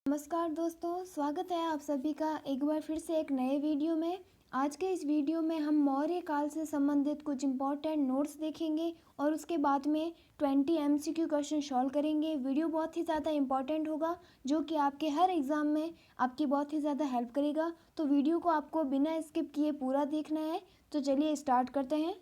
नमस्कार दोस्तों, स्वागत है आप सभी का एक बार फिर से एक नए वीडियो में। आज के इस वीडियो में हम मौर्य काल से संबंधित कुछ इम्पोर्टेंट नोट्स देखेंगे और उसके बाद में 20 MCQ क्वेश्चन सॉल्व करेंगे। वीडियो बहुत ही ज़्यादा इम्पॉर्टेंट होगा जो कि आपके हर एग्ज़ाम में आपकी बहुत ही ज़्यादा हेल्प करेगा। तो वीडियो को आपको बिना स्किप किए पूरा देखना है। तो चलिए स्टार्ट करते हैं।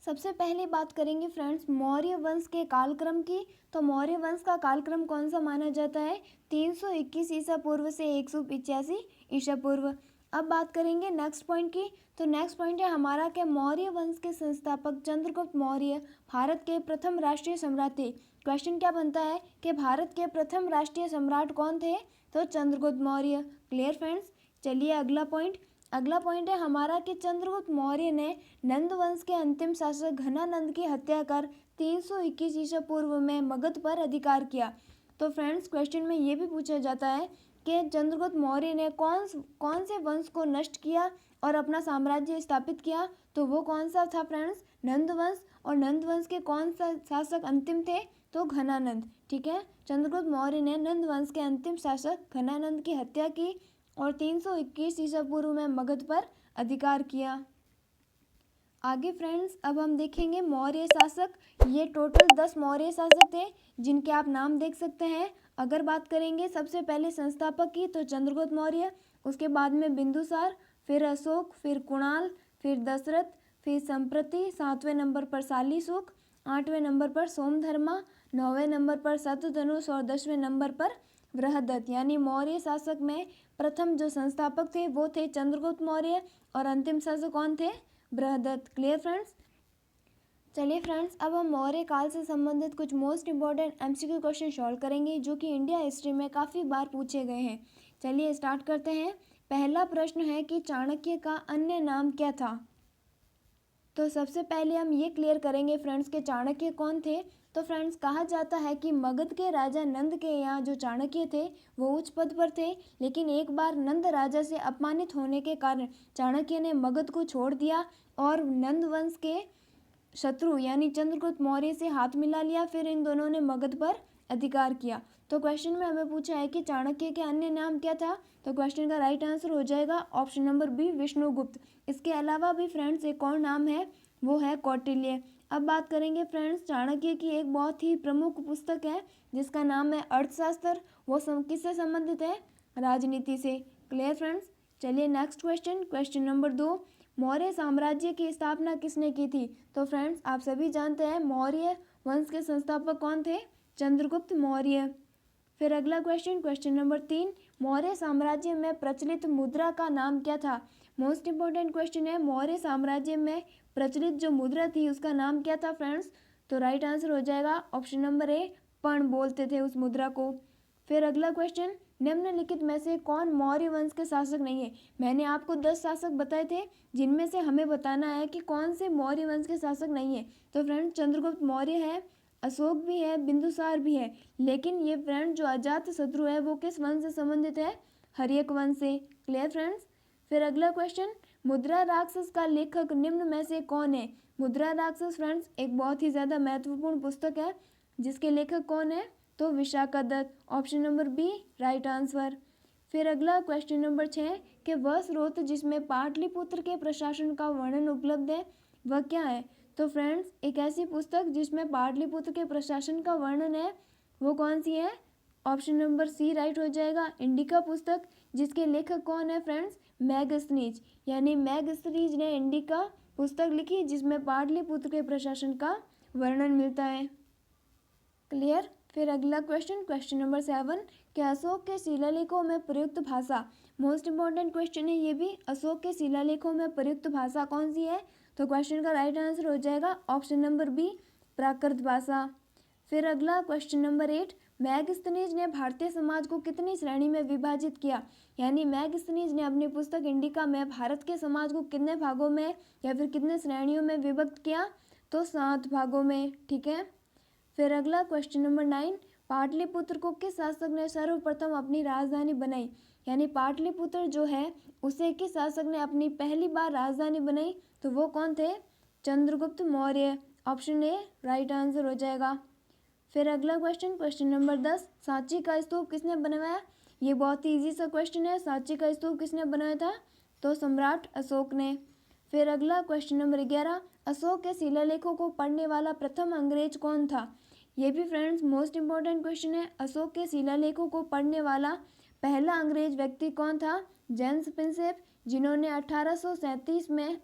सबसे पहले बात करेंगे फ्रेंड्स मौर्य वंश के कालक्रम की। तो मौर्य वंश का कालक्रम कौन सा माना जाता है? 321 ईसा पूर्व से 185 ईसा पूर्व। अब बात करेंगे नेक्स्ट पॉइंट की। तो नेक्स्ट पॉइंट है हमारा कि मौर्य वंश के संस्थापक चंद्रगुप्त मौर्य भारत के प्रथम राष्ट्रीय सम्राट थे। क्वेश्चन क्या बनता है कि भारत के प्रथम राष्ट्रीय सम्राट कौन थे? तो चंद्रगुप्त मौर्य। Clear friends. चलिए अगला पॉइंट है हमारा कि चंद्रगुप्त मौर्य ने नंद वंश के अंतिम शासक घनानंद की हत्या कर 321 ईसा पूर्व में मगध पर अधिकार किया। तो फ्रेंड्स क्वेश्चन में ये भी पूछा जाता है कि चंद्रगुप्त मौर्य ने कौन से वंश को नष्ट किया और अपना साम्राज्य स्थापित किया? तो वो कौन सा था फ्रेंड्स? नंद वंश। और नंद वंश के कौन सा शासक अंतिम थे? तो घनानंद। ठीक है, चंद्रगुप्त मौर्य ने नंद वंश के अंतिम शासक घनानंद की हत्या की और 321 ईसा पूर्व में मगध पर अधिकार किया। आगे फ्रेंड्स अब हम देखेंगे मौर्य शासक। ये टोटल 10 मौर्य शासक थे जिनके आप नाम देख सकते हैं। अगर बात करेंगे सबसे पहले संस्थापक की तो चंद्रगुप्त मौर्य, उसके बाद में बिंदुसार, फिर अशोक, फिर कुणाल, फिर दशरथ, फिर संप्रति, 7वें नंबर पर शालीशुक, 8वें नंबर पर सोमधर्मा, 9वें नंबर पर शतधनुष और 10वें नंबर पर बृहदत्त। यानी मौर्य शासक में प्रथम जो संस्थापक थे वो थे चंद्रगुप्त मौर्य और अंतिम शासक कौन थे? बृहदत्त। Clear friends. चलिए फ्रेंड्स अब हम मौर्य काल से संबंधित कुछ most important MCQ question solve करेंगे जो कि इंडिया हिस्ट्री में काफ़ी बार पूछे गए हैं। चलिए स्टार्ट करते हैं। पहला प्रश्न है कि चाणक्य का अन्य नाम क्या था? तो सबसे पहले हम ये क्लियर करेंगे फ्रेंड्स के चाणक्य कौन थे। तो फ्रेंड्स कहा जाता है कि मगध के राजा नंद के यहाँ जो चाणक्य थे वो उच्च पद पर थे, लेकिन एक बार नंद राजा से अपमानित होने के कारण चाणक्य ने मगध को छोड़ दिया और नंद वंश के शत्रु यानी चंद्रगुप्त मौर्य से हाथ मिला लिया। फिर इन दोनों ने मगध पर अधिकार किया। तो क्वेश्चन में हमें पूछा है कि चाणक्य के अन्य नाम क्या था? तो क्वेश्चन का राइट आंसर हो जाएगा ऑप्शन नंबर बी, विष्णुगुप्त। इसके अलावा भी फ्रेंड्स एक और नाम है, वो है कौटिल्य। अब बात करेंगे फ्रेंड्स चाणक्य की एक बहुत ही प्रमुख पुस्तक है जिसका नाम है अर्थशास्त्र। वो किससे संबंधित है? राजनीति से। Clear friends. चलिए नेक्स्ट क्वेश्चन नंबर 2, मौर्य साम्राज्य की स्थापना किसने की थी? तो फ्रेंड्स आप सभी जानते हैं मौर्य वंश के संस्थापक कौन थे? चंद्रगुप्त मौर्य। फिर अगला क्वेश्चन नंबर 3, मौर्य साम्राज्य में प्रचलित मुद्रा का नाम क्या था? मोस्ट इंपॉर्टेंट क्वेश्चन है, मौर्य साम्राज्य में प्रचलित जो मुद्रा थी उसका नाम क्या था फ्रेंड्स? तो राइट आंसर हो जाएगा ऑप्शन नंबर ए, पण बोलते थे उस मुद्रा को। फिर अगला क्वेश्चन, निम्नलिखित में से कौन मौर्य वंश के शासक नहीं है? मैंने आपको 10 शासक बताए थे जिनमें से हमें बताना है कि कौन से मौर्य वंश के शासक नहीं है। तो फ्रेंड्स चंद्रगुप्त मौर्य है, अशोक भी है, बिंदुसार भी है, लेकिन ये फ्रेंड जो अजात शत्रु है वो किस वंश से संबंधित है? हर्यक वंश से। Clear friends. फिर अगला क्वेश्चन, मुद्रा राक्षस का लेखक निम्न में से कौन है? मुद्रा राक्षस फ्रेंड्स एक बहुत ही ज़्यादा महत्वपूर्ण पुस्तक है जिसके लेखक कौन है? तो Vishakhadatta. Option number B right answer. फिर अगला क्वेश्चन नंबर 6 कि वह स्रोत जिसमें पाटलिपुत्र के प्रशासन का वर्णन उपलब्ध है वह क्या है? तो फ्रेंड्स एक ऐसी पुस्तक जिसमें पाटलिपुत्र के प्रशासन का वर्णन है वो कौन सी है? ऑप्शन नंबर सी राइट हो जाएगा, इंडिका पुस्तक। जिसके लेखक कौन है फ्रेंड्स? मैगस्थनीज। यानी मैगस्थनीज ने इंडिका पुस्तक लिखी जिसमें पाटलिपुत्र के प्रशासन का वर्णन मिलता है। क्लियर। फिर अगला क्वेश्चन नंबर 7 कि अशोक के शिलालेखों में प्रयुक्त भाषा। मोस्ट इंपॉर्टेंट क्वेश्चन है ये भी। अशोक के शिलालेखों में प्रयुक्त भाषा कौन सी है? तो क्वेश्चन का राइट आंसर हो जाएगा ऑप्शन नंबर बी, प्राकृत भाषा। फिर अगला क्वेश्चन नंबर 8, मैगस्थनीज ने भारतीय समाज को कितनी श्रेणी में विभाजित किया? यानी मैगस्थनीज ने अपनी पुस्तक इंडिका में भारत के समाज को कितने भागों में या फिर कितने श्रेणियों में विभक्त किया? तो 7 भागों में। ठीक है। फिर अगला क्वेश्चन नंबर 9, पाटलिपुत्र को किस शासक ने सर्वप्रथम अपनी राजधानी बनाई? यानी पाटलिपुत्र जो है उसे किस शासक ने अपनी पहली बार राजधानी बनाई? तो वो कौन थे? Chandragupta Maurya. Option A right answer हो जाएगा। फिर अगला क्वेश्चन नंबर 10, सांची का स्तूप किसने बनवाया? ये बहुत ही ईजी सा क्वेश्चन है। सांची का स्तूप किसने बनाया था? तो सम्राट अशोक ने। फिर अगला क्वेश्चन नंबर 11, अशोक के शिलालेखों को पढ़ने वाला प्रथम अंग्रेज कौन था? ये भी फ्रेंड्स मोस्ट इम्पॉर्टेंट क्वेश्चन है। अशोक के शिलालेखों को पढ़ने वाला पहला अंग्रेज व्यक्ति कौन था? जेम्स प्रिंसेप, जिन्होंने 1837 में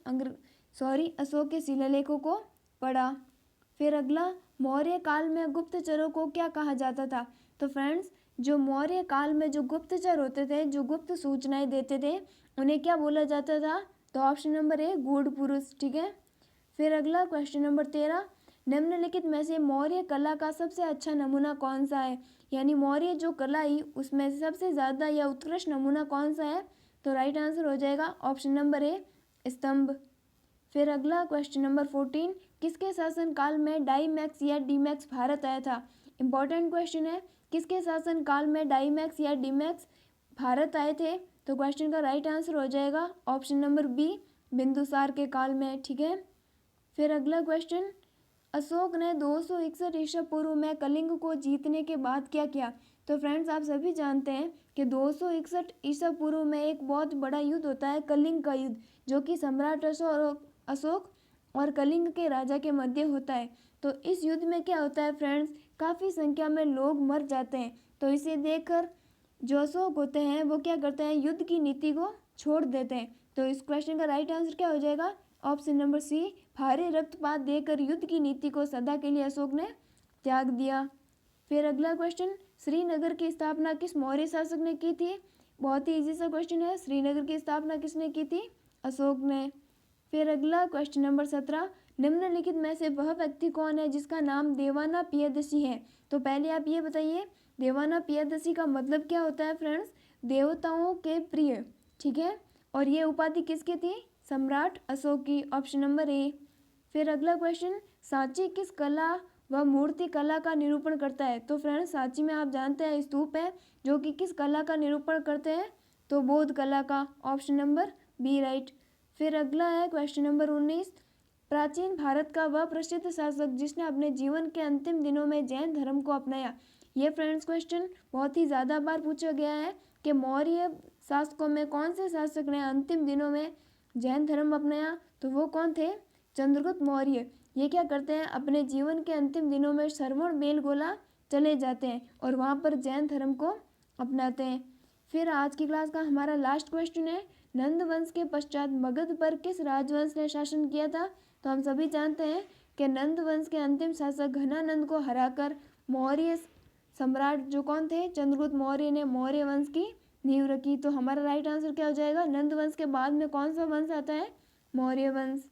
अशोक के शिलालेखों को पढ़ा। फिर अगला, मौर्य काल में गुप्तचरों को क्या कहा जाता था? तो फ्रेंड्स, जो मौर्य काल में जो गुप्तचर होते थे, जो गुप्त सूचनाएं देते थे, उन्हें क्या बोला जाता था? तो ऑप्शन नंबर ए, गूढ़ पुरुष। ठीक है। फिर अगला क्वेश्चन नंबर 13, निम्नलिखित में से मौर्य कला का सबसे अच्छा नमूना कौन सा है? यानी मौर्य जो कला आई उसमें से सबसे ज़्यादा या उत्कृष्ट नमूना कौन सा है? तो राइट आंसर हो जाएगा ऑप्शन नंबर ए, स्तंभ। फिर अगला क्वेश्चन नंबर 14, किसके शासनकाल में डाईमैक्स या डीमैक्स भारत आया था? इंपॉर्टेंट क्वेश्चन है। किसके शासनकाल में डाईमैक्स या डीमैक्स भारत आए थे? तो क्वेश्चन का राइट आंसर हो जाएगा ऑप्शन नंबर बी, बिंदुसार के काल में। ठीक है। फिर अगला क्वेश्चन, अशोक ने 261 ईसा पूर्व में कलिंग को जीतने के बाद क्या किया? तो फ्रेंड्स, आप सभी जानते हैं कि 261 ईसा पूर्व में एक बहुत बड़ा युद्ध होता है, कलिंग का युद्ध, जो कि सम्राट अशोक और कलिंग के राजा के मध्य होता है। तो इस युद्ध में क्या होता है फ्रेंड्स, काफ़ी संख्या में लोग मर जाते हैं। तो इसे देखकर जो अशोक होते हैं वो क्या करते हैं, युद्ध की नीति को छोड़ देते हैं। तो इस क्वेश्चन का राइट आंसर क्या हो जाएगा? ऑप्शन नंबर सी, भारी रक्तपात देकर युद्ध की नीति को सदा के लिए अशोक ने त्याग दिया। फिर अगला क्वेश्चन, श्रीनगर की स्थापना किस मौर्य शासक ने की थी? बहुत ही इजी सा क्वेश्चन है। श्रीनगर की स्थापना किसने की थी? अशोक ने। फिर अगला क्वेश्चन नंबर 17, निम्नलिखित में से वह व्यक्ति कौन है जिसका नाम देवाना पियदसी है? तो पहले आप ये बताइए, देवाना पियदसी का मतलब क्या होता है फ्रेंड्स? देवताओं के प्रिय। ठीक है। और ये उपाधि किसकी थी? सम्राट अशोक की। Option number A. फिर अगला क्वेश्चन, सांची किस कला व मूर्ति कला का निरूपण करता है? तो फ्रेंड्स, सांची में आप जानते हैं स्तूप है, जो कि किस कला का निरूपण करते हैं? तो बौद्ध कला का। Option number B right. फिर अगला है क्वेश्चन नंबर 19, प्राचीन भारत का वह प्रसिद्ध शासक जिसने अपने जीवन के अंतिम दिनों में जैन धर्म को अपनाया। ये फ्रेंड्स क्वेश्चन बहुत ही ज़्यादा बार पूछा गया है कि मौर्य शासकों में कौन से शासक ने अंतिम दिनों में जैन धर्म अपनाया? तो वो कौन थे? चंद्रगुप्त मौर्य। ये क्या करते हैं, अपने जीवन के अंतिम दिनों में श्रवण बेलगोला चले जाते हैं और वहाँ पर जैन धर्म को अपनाते हैं। फिर आज की क्लास का हमारा लास्ट क्वेश्चन है, नंद वंश के पश्चात मगध पर किस राजवंश ने शासन किया था? तो हम सभी जानते हैं कि नंद वंश के अंतिम शासक घनानंद को हराकर मौर्य सम्राट जो कौन थे, चंद्रगुप्त मौर्य ने मौर्य वंश की नींव रखी। तो हमारा राइट आंसर क्या हो जाएगा? नंद वंश के बाद में कौन सा वंश आता है? मौर्य वंश।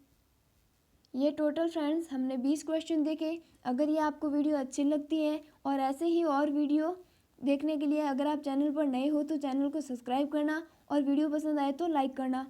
ये टोटल फ्रेंड्स हमने 20 क्वेश्चन देखे। अगर ये आपको वीडियो अच्छी लगती है और ऐसे ही और वीडियो देखने के लिए अगर आप चैनल पर नए हो तो चैनल को सब्सक्राइब करना और वीडियो पसंद आए तो लाइक करना।